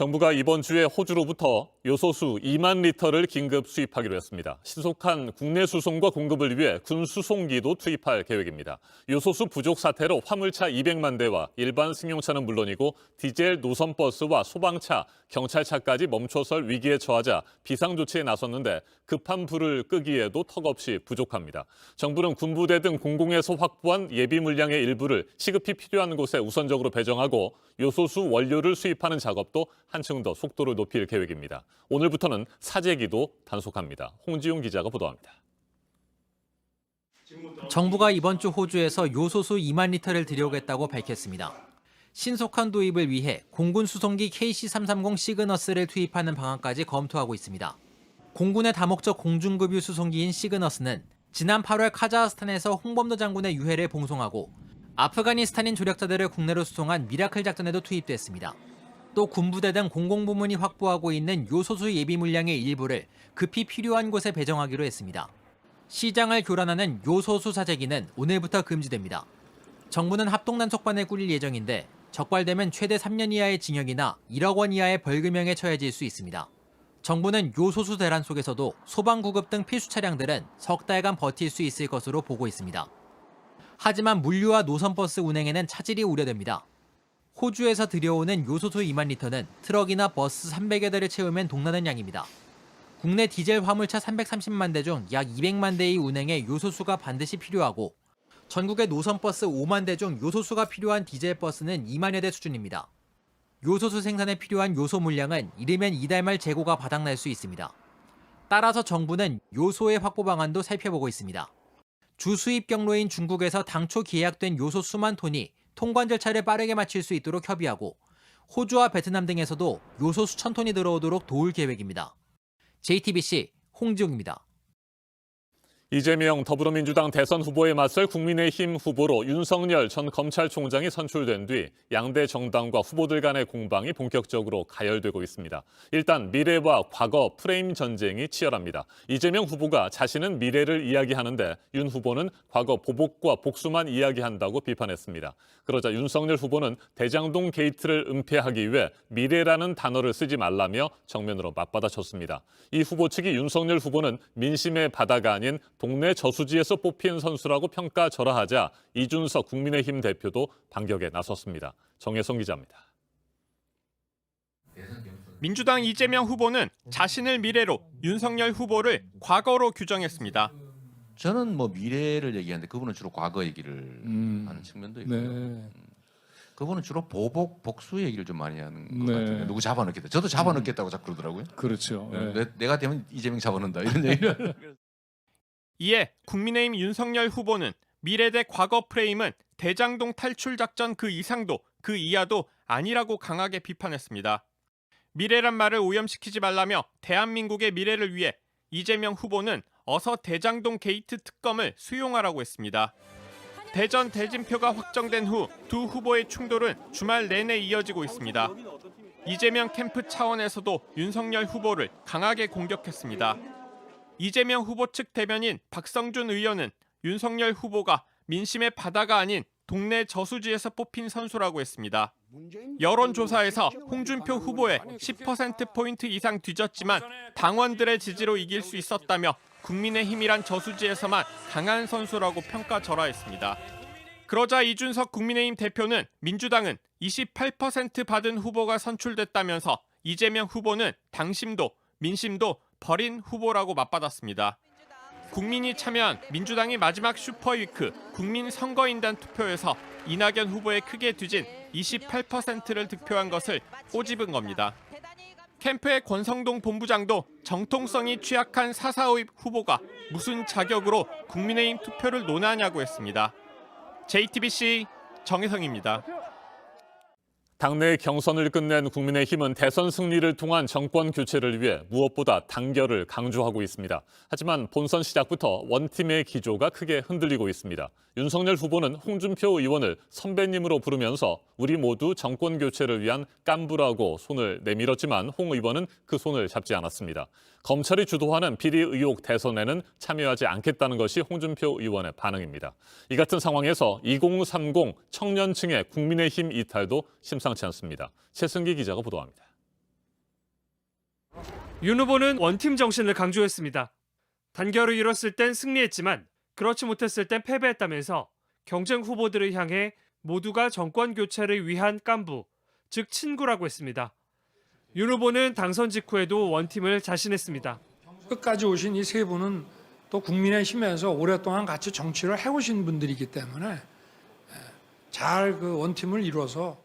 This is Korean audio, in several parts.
정부가 이번 주에 호주로부터 요소수 2만 리터를 긴급 수입하기로 했습니다. 신속한 국내 수송과 공급을 위해 군 수송기도 투입할 계획입니다. 요소수 부족 사태로 화물차 200만 대와 일반 승용차는 물론이고 디젤 노선버스와 소방차, 경찰차까지 멈춰설 위기에 처하자 비상조치에 나섰는데 급한 불을 끄기에도 턱없이 부족합니다. 정부는 군부대 등 공공에서 확보한 예비 물량의 일부를 시급히 필요한 곳에 우선적으로 배정하고 요소수 원료를 수입하는 작업도 한층 더 속도를 높일 계획입니다. 오늘부터는 사재기도 단속합니다. 홍지용 기자가 보도합니다. 정부가 이번 주 호주에서 요소수 2만 리터를 들여오겠다고 밝혔습니다. 신속한 도입을 위해 공군 수송기 KC-330 시그너스를 투입하는 방안까지 검토하고 있습니다. 공군의 다목적 공중급유 수송기인 시그너스는 지난 8월 카자흐스탄에서 홍범도 장군의 유해를 봉송하고 아프가니스탄인 조력자들을 국내로 수송한 미라클 작전에도 투입됐습니다. 또 군부대 등 공공부문이 확보하고 있는 요소수 예비 물량의 일부를 급히 필요한 곳에 배정하기로 했습니다. 시장을 교란하는 요소수 사재기는 오늘부터 금지됩니다. 정부는 합동단속반을 꾸릴 예정인데 적발되면 최대 3년 이하의 징역이나 1억 원 이하의 벌금형에 처해질 수 있습니다. 정부는 요소수 대란 속에서도 소방구급 등 필수 차량들은 석 달간 버틸 수 있을 것으로 보고 있습니다. 하지만 물류와 노선버스 운행에는 차질이 우려됩니다. 호주에서 들여오는 요소수 2만 리터는 트럭이나 버스 300여 대를 채우면 동나는 양입니다. 국내 디젤 화물차 330만 대 중 약 200만 대의 운행에 요소수가 반드시 필요하고 전국의 노선버스 5만 대 중 요소수가 필요한 디젤 버스는 2만여 대 수준입니다. 요소수 생산에 필요한 요소 물량은 이르면 이달 말 재고가 바닥날 수 있습니다. 따라서 정부는 요소의 확보 방안도 살펴보고 있습니다. 주 수입 경로인 중국에서 당초 계약된 요소 수만 톤이 통관 절차를 빠르게 마칠 수 있도록 협의하고 호주와 베트남 등에서도 요소 수천 톤이 들어오도록 도울 계획입니다. JTBC 홍지용입니다. 이재명 더불어민주당 대선 후보에 맞설 국민의힘 후보로 윤석열 전 검찰총장이 선출된 뒤 양대 정당과 후보들 간의 공방이 본격적으로 가열되고 있습니다. 일단 미래와 과거 프레임 전쟁이 치열합니다. 이재명 후보가 자신은 미래를 이야기하는데 윤 후보는 과거 보복과 복수만 이야기한다고 비판했습니다. 그러자 윤석열 후보는 대장동 게이트를 은폐하기 위해 미래라는 단어를 쓰지 말라며 정면으로 맞받아쳤습니다. 이 후보 측이 윤석열 후보는 민심의 바다가 아닌 동네 저수지에서 뽑힌 선수라고 평가절하하자 이준석 국민의힘 대표도 반격에 나섰습니다. 정혜성 기자입니다. 민주당 이재명 후보는 자신을 미래로, 윤석열 후보를 과거로 규정했습니다. 저는 뭐 미래를 얘기하는데 그분은 주로 과거 얘기를 하는 측면도 있고요. 네. 그분은 주로 보복, 복수 얘기를 좀 많이 하는 것 같아요. 누구 잡아넣겠다. 저도 잡아넣겠다고 자꾸 그러더라고요. 그렇죠. 네. 내가 되면 이재명 잡아넣는다 이런 얘기를. 이에 국민의힘 윤석열 후보는 미래 대 과거 프레임은 대장동 탈출 작전 그 이상도 그 이하도 아니라고 강하게 비판했습니다. 미래란 말을 오염시키지 말라며 대한민국의 미래를 위해 이재명 후보는 어서 대장동 게이트 특검을 수용하라고 했습니다. 대전 대진표가 확정된 후 두 후보의 충돌은 주말 내내 이어지고 있습니다. 이재명 캠프 차원에서도 윤석열 후보를 강하게 공격했습니다. 이재명 후보 측 대변인 박성준 의원은 윤석열 후보가 민심의 바다가 아닌 동네 저수지에서 뽑힌 선수라고 했습니다. 여론조사에서 홍준표 후보의 10%포인트 이상 뒤졌지만 당원들의 지지로 이길 수 있었다며 국민의힘이란 저수지에서만 강한 선수라고 평가절하했습니다. 그러자 이준석 국민의힘 대표는 민주당은 28% 받은 후보가 선출됐다면서 이재명 후보는 당심도 민심도 버린 후보라고 맞받았습니다. 국민이 참여한 민주당이 마지막 슈퍼위크 국민선거인단 투표에서 이낙연 후보에 크게 뒤진 28%를 득표한 것을 꼬집은 겁니다. 캠프의 권성동 본부장도 정통성이 취약한 4.4 후보가 무슨 자격으로 국민의힘 투표를 논하냐고 했습니다. JTBC 정혜성입니다. 당내 경선을 끝낸 국민의힘은 대선 승리를 통한 정권 교체를 위해 무엇보다 단결을 강조하고 있습니다. 하지만 본선 시작부터 원팀의 기조가 크게 흔들리고 있습니다. 윤석열 후보는 홍준표 의원을 선배님으로 부르면서 우리 모두 정권 교체를 위한 깐부라고 손을 내밀었지만 홍 의원은 그 손을 잡지 않았습니다. 검찰이 주도하는 비리 의혹 대선에는 참여하지 않겠다는 것이 홍준표 의원의 반응입니다. 이 같은 상황에서 2030 청년층의 국민의힘 이탈도 심상치 않습니다. 최승기 기자가 보도합니다. 윤 후보는 원팀 정신을 강조했습니다. 단결을 이뤘을 땐 승리했지만 그렇지 못했을 땐 패배했다면서 경쟁 후보들을 향해 모두가 정권 교체를 위한 깐부, 즉 친구라고 했습니다. 윤 후보는 당선 직후에도 원팀을 자신했습니다. 끝까지 오신 이 세 분은 또 국민의힘에서 오랫동안 같이 정치를 해오신 분들이기 때문에 잘 그 원팀을 이뤄서.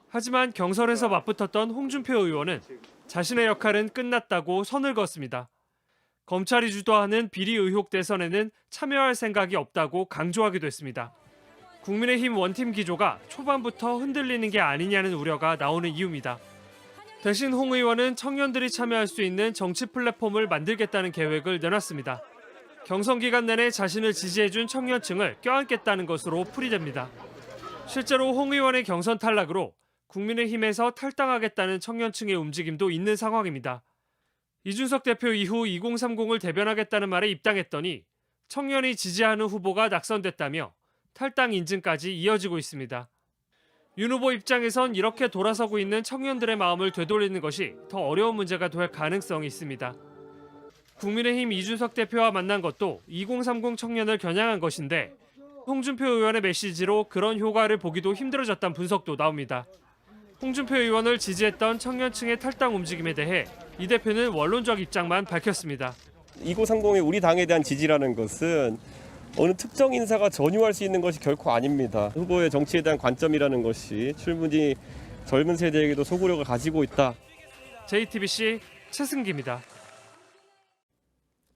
하지만 경선에서 맞붙었던 홍준표 의원은 자신의 역할은 끝났다고 선을 그었습니다. 검찰이 주도하는 비리 의혹 대선에는 참여할 생각이 없다고 강조하기도 했습니다. 국민의힘 원팀 기조가 초반부터 흔들리는 게 아니냐는 우려가 나오는 이유입니다. 대신 홍 의원은 청년들이 참여할 수 있는 정치 플랫폼을 만들겠다는 계획을 내놨습니다. 경선 기간 내내 자신을 지지해준 청년층을 껴안겠다는 것으로 풀이됩니다. 실제로 홍 의원의 경선 탈락으로 국민의힘에서 탈당하겠다는 청년층의 움직임도 있는 상황입니다. 이준석 대표 이후 2030을 대변하겠다는 말에 입당했더니 청년이 지지하는 후보가 낙선됐다며 탈당 인증까지 이어지고 있습니다. 윤 후보 입장에선 이렇게 돌아서고 있는 청년들의 마음을 되돌리는 것이 더 어려운 문제가 될 가능성이 있습니다. 국민의힘 이준석 대표와 만난 것도 2030 청년을 겨냥한 것인데 홍준표 의원의 메시지로 그런 효과를 보기도 힘들어졌다는 분석도 나옵니다. 홍준표 의원을 지지했던 청년층의 탈당 움직임에 대해 이 대표는 원론적 입장만 밝혔습니다. 2030의 우리 당에 대한 지지라는 것은 어느 특정 인사가 전유할 수 있는 것이 결코 아닙니다. 후보의 정치에 대한 관점이라는 것이 충분히 젊은 세대에게도 소구력을 가지고 있다. JTBC 최승기입니다.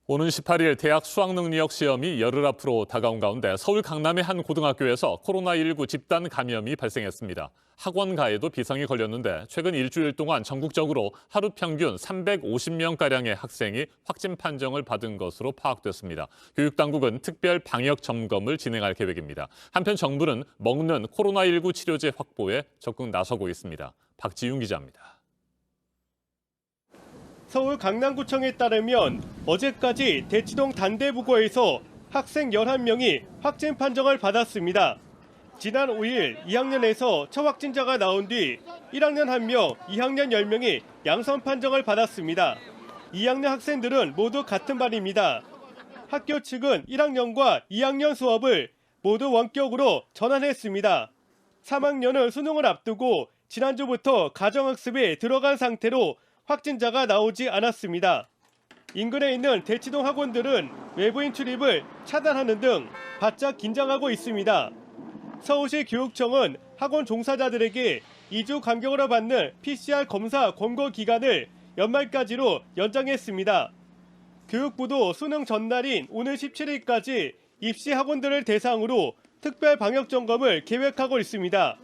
오는 18일 대학 수학능력 시험이 열흘 앞으로 다가온 가운데 서울 강남의 한 고등학교에서 코로나19 집단 감염이 발생했습니다. 학원가에도 비상이 걸렸는데 최근 일주일 동안 전국적으로 하루 평균 350명가량의 학생이 확진 판정을 받은 것으로 파악됐습니다. 교육당국은 특별 방역 점검을 진행할 계획입니다. 한편 정부는 먹는 코로나19 치료제 확보에 적극 나서고 있습니다. 박지윤 기자입니다. 서울 강남구청에 따르면 어제까지 대치동 단대부고에서 학생 11명이 확진 판정을 받았습니다. 지난 5일 2학년에서 첫 확진자가 나온 뒤 1학년 1명, 2학년 10명이 양성 판정을 받았습니다. 2학년 학생들은 모두 같은 반입니다. 학교 측은 1학년과 2학년 수업을 모두 원격으로 전환했습니다. 3학년은 수능을 앞두고 지난주부터 가정학습에 들어간 상태로 확진자가 나오지 않았습니다. 인근에 있는 대치동 학원들은 외부인 출입을 차단하는 등 바짝 긴장하고 있습니다. 서울시 교육청은 학원 종사자들에게 2주 간격으로 받는 PCR 검사 권고 기간을 연말까지로 연장했습니다. 교육부도 수능 전날인 오늘 17일까지 입시 학원들을 대상으로 특별 방역 점검을 계획하고 있습니다.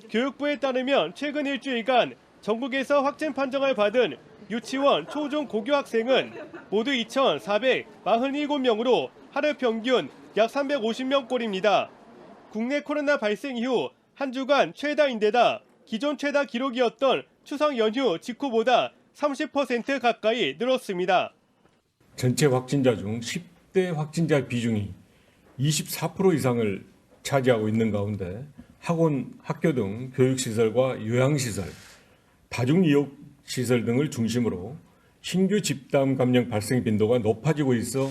교육부에 따르면 최근 일주일간 전국에서 확진 판정을 받은 유치원, 초중, 고교 학생은 모두 2,447명으로 하루 평균 약 350명꼴입니다. 국내 코로나 발생 이후 한 주간 최다인데다 기존 최다 기록이었던 추석 연휴 직후보다 30% 가까이 늘었습니다. 전체 확진자 중 10대 확진자 비중이 24% 이상을 차지하고 있는 가운데 학원, 학교 등 교육시설과 요양시설, 다중이용시설 등을 중심으로 신규 집단 감염 발생 빈도가 높아지고 있어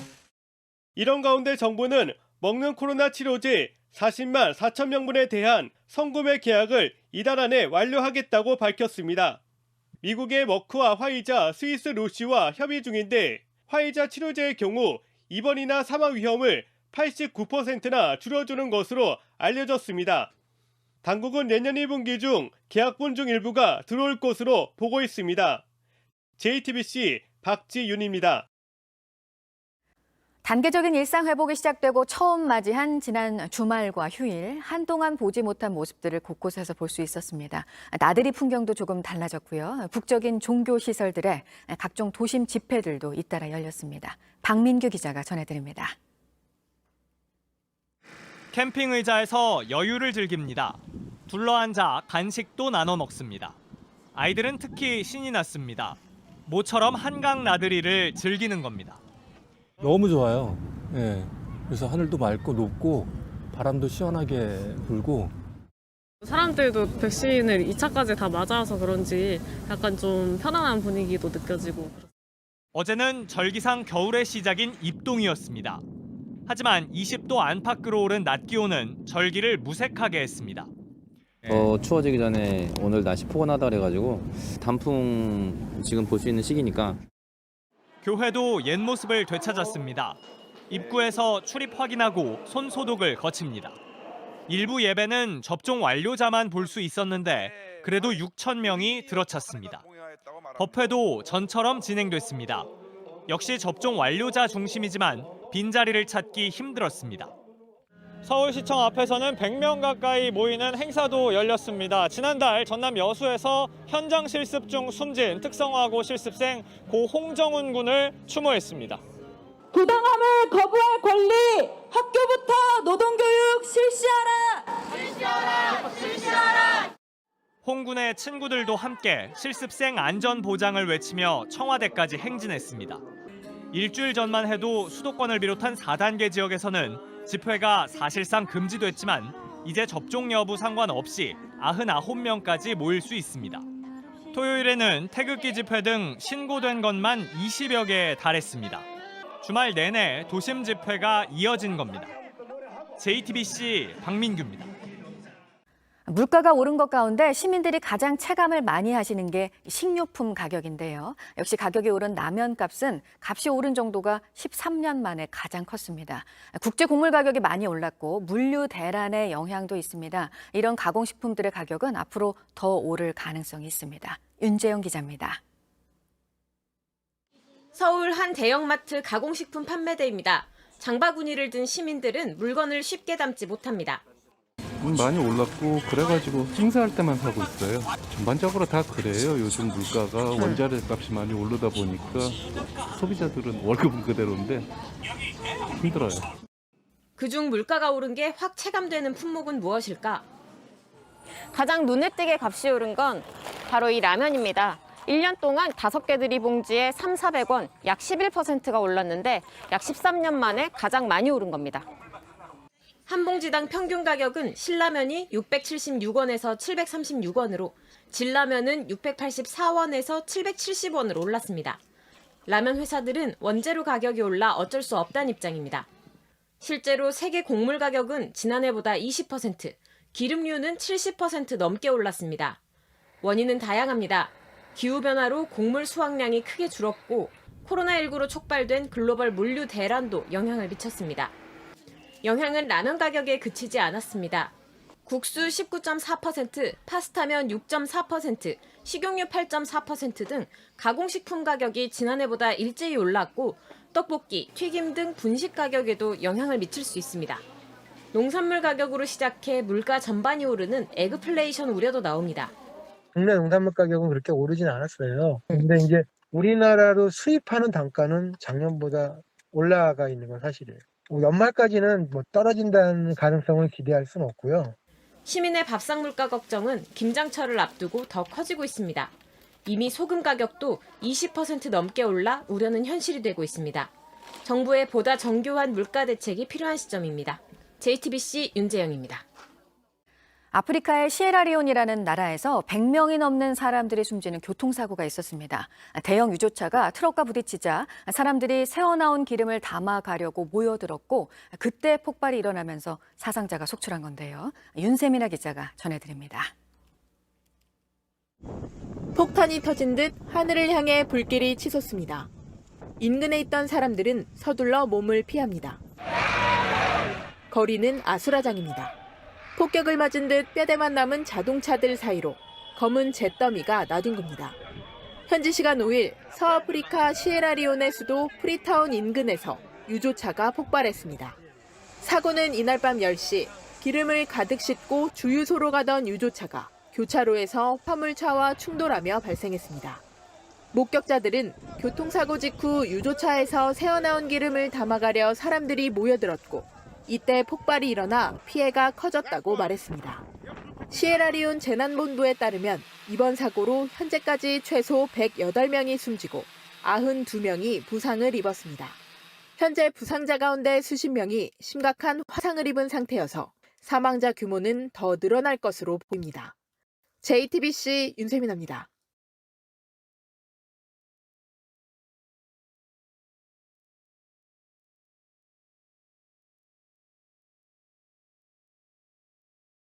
이런 가운데 정부는 먹는 코로나 치료제 40만 4천 명분에 대한 선구매 계약을 이달 안에 완료하겠다고 밝혔습니다. 미국의 머크와 화이자, 스위스 로시와 협의 중인데 화이자 치료제의 경우 입원이나 사망 위험을 89%나 줄여주는 것으로 알려졌습니다. 당국은 내년 1분기 중 계약분 중 일부가 들어올 것으로 보고 있습니다. JTBC 박지윤입니다. 단계적인 일상 회복이 시작되고 처음 맞이한 지난 주말과 휴일, 한동안 보지 못한 모습들을 곳곳에서 볼 수 있었습니다. 나들이 풍경도 조금 달라졌고요. 북적인 종교 시설들의 각종 도심 집회들도 잇따라 열렸습니다. 박민규 기자가 전해드립니다. 캠핑 의자에서 여유를 즐깁니다. 둘러앉아 간식도 나눠 먹습니다. 아이들은 특히 신이 났습니다. 모처럼 한강 나들이를 즐기는 겁니다. 너무 좋아요. 예. 그래서 하늘도 맑고 높고 바람도 시원하게 불고. 사람들도 백신을 2차까지 다 맞아서 그런지 약간 좀 편안한 분위기도 느껴지고. 어제는 절기상 겨울의 시작인 입동이었습니다. 하지만 20도 안팎 끌어오른 낮 기온은 절기를 무색하게 했습니다. 추워지기 전에 오늘 날씨 포근하다 그래가지고 단풍 지금 볼 수 있는 시기니까. 교회도 옛 모습을 되찾았습니다. 입구에서 출입 확인하고 손 소독을 거칩니다. 일부 예배는 접종 완료자만 볼 수 있었는데 그래도 6천 명이 들어찼습니다. 법회도 전처럼 진행됐습니다. 역시 접종 완료자 중심이지만 빈자리를 찾기 힘들었습니다. 서울시청 앞에서는 100명 가까이 모이는 행사도 열렸습니다. 지난달 전남 여수에서 현장 실습 중 숨진 특성화고 실습생 고 홍정훈 군을 추모했습니다. 부당함을 거부할 권리, 학교부터 노동교육 실시하라! 실시하라! 실시하라! 홍 군의 친구들도 함께 실습생 안전 보장을 외치며 청와대까지 행진했습니다. 일주일 전만 해도 수도권을 비롯한 4단계 지역에서는 집회가 사실상 금지됐지만 이제 접종 여부 상관없이 99명까지 모일 수 있습니다. 토요일에는 태극기 집회 등 신고된 것만 20여 개에 달했습니다. 주말 내내 도심 집회가 이어진 겁니다. JTBC 박민규입니다. 물가가 오른 것 가운데 시민들이 가장 체감을 많이 하시는 게 식료품 가격인데요. 역시 가격이 오른 라면 값은 값이 오른 정도가 13년 만에 가장 컸습니다. 국제 곡물 가격이 많이 올랐고 물류 대란의 영향도 있습니다. 이런 가공식품들의 가격은 앞으로 더 오를 가능성이 있습니다. 윤재영 기자입니다. 서울 한 대형마트 가공식품 판매대입니다. 장바구니를 든 시민들은 물건을 쉽게 담지 못합니다. 많이 올랐고 그래가지고 행사할 때만 사고 있어요. 전반적으로 다 그래요. 요즘 물가가 원자재 값이 많이 오르다 보니까 소비자들은 월급은 그대로인데 힘들어요. 그중 물가가 오른 게 확 체감되는 품목은 무엇일까? 가장 눈에 띄게 값이 오른 건 바로 이 라면입니다. 1년 동안 5개 들이봉지에 3,400원, 약 11%가 올랐는데 약 13년 만에 가장 많이 오른 겁니다. 한 봉지당 평균 가격은 신라면이 676원에서 736원으로, 진라면은 684원에서 770원으로 올랐습니다. 라면 회사들은 원재료 가격이 올라 어쩔 수 없다는 입장입니다. 실제로 세계 곡물 가격은 지난해보다 20%, 기름류는 70% 넘게 올랐습니다. 원인은 다양합니다. 기후변화로 곡물 수확량이 크게 줄었고 코로나19로 촉발된 글로벌 물류 대란도 영향을 미쳤습니다. 영향은 라면 가격에 그치지 않았습니다. 국수 19.4%, 파스타면 6.4%, 식용유 8.4% 등 가공식품 가격이 지난해보다 일제히 올랐고 떡볶이, 튀김 등 분식 가격에도 영향을 미칠 수 있습니다. 농산물 가격으로 시작해 물가 전반이 오르는 에그플레이션 우려도 나옵니다. 국내 농산물 가격은 그렇게 오르진 않았어요. 근데 이제 우리나라로 수입하는 단가는 작년보다 올라가 있는 건 사실이에요. 연말까지는 떨어진다는 가능성을 기대할 수는 없고요. 시민의 밥상 물가 걱정은 김장철을 앞두고 더 커지고 있습니다. 이미 소금 가격도 20% 넘게 올라 우려는 현실이 되고 있습니다. 정부의 보다 정교한 물가 대책이 필요한 시점입니다. JTBC 윤재영입니다. 아프리카의 시에라리온이라는 나라에서 100명이 넘는 사람들이 숨지는 교통사고가 있었습니다. 대형 유조차가 트럭과 부딪히자 사람들이 새어나온 기름을 담아가려고 모여들었고 그때 폭발이 일어나면서 사상자가 속출한 건데요. 윤세민아 기자가 전해드립니다. 폭탄이 터진 듯 하늘을 향해 불길이 치솟습니다. 인근에 있던 사람들은 서둘러 몸을 피합니다. 거리는 아수라장입니다. 폭격을 맞은 듯 뼈대만 남은 자동차들 사이로 검은 잿더미가 나뒹굽니다. 현지 시간 5일 서아프리카 시에라리온의 수도 프리타운 인근에서 유조차가 폭발했습니다. 사고는 이날 밤 10시 기름을 가득 싣고 주유소로 가던 유조차가 교차로에서 화물차와 충돌하며 발생했습니다. 목격자들은 교통사고 직후 유조차에서 새어나온 기름을 담아가려 사람들이 모여들었고 이때 폭발이 일어나 피해가 커졌다고 말했습니다. 시에라리온 재난본부에 따르면 이번 사고로 현재까지 최소 108명이 숨지고 92명이 부상을 입었습니다. 현재 부상자 가운데 수십 명이 심각한 화상을 입은 상태여서 사망자 규모는 더 늘어날 것으로 보입니다. JTBC 윤세민입니다.